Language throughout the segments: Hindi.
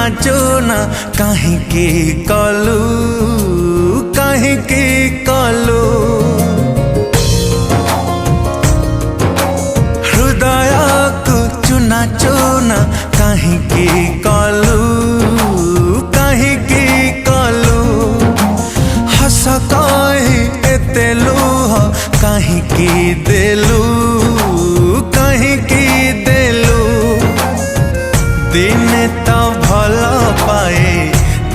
चूना कहीं कलु हृदय को चूना चूना कहीं कलु हस कही एते लुह कहीं देलु दिने तो भल पाए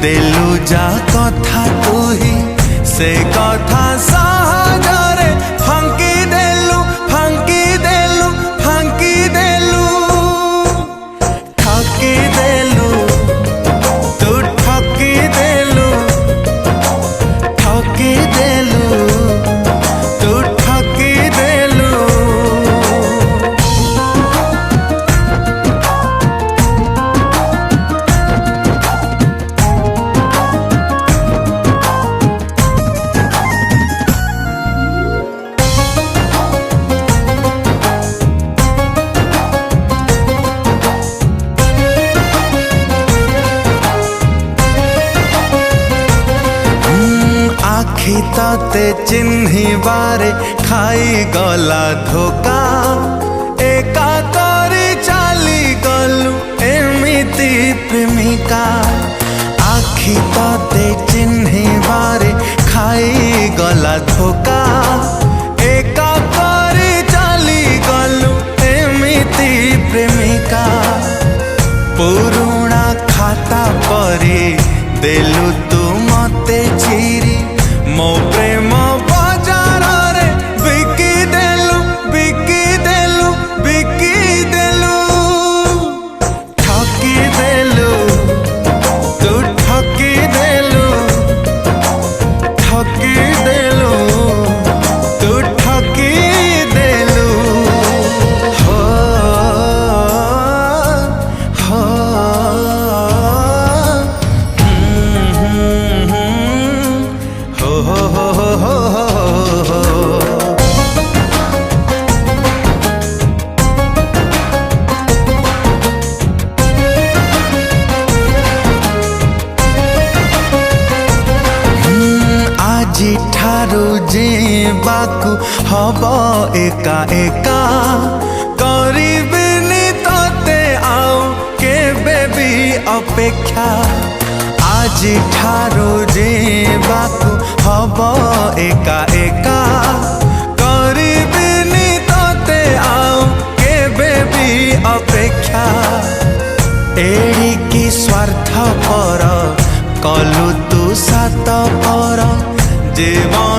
देलु जा कथा तुही से कथा सहजरे फांकी देलु ठकी देलु तू ठकी देलु तू ठकी देलु। आखि तते चिन्ही बारे खाई गला धोखा एका करी चाली गलु एमिति प्रेमिका। आखि तते चिन्ही बारे खाई गला धोखा एका करी चाली गलु एमिति प्रेमिका। पुरुणा खाता परी देलु तू मते चिरी मो प्रेम बाजार रे बिकी देलु ठकी देलु तू ठकी देलु तू ठकी देलु। हो आजी ठारू जीवाकू हब एका एका करिबिनी तते आउ केबे भी अपेक्षा। आजी ठारू जीवाकू हब एका एका करिबिनी तते आउ केबे भी अपेक्षा। एड़िकी स्वार्थ पर कलु तू सात पर जीवन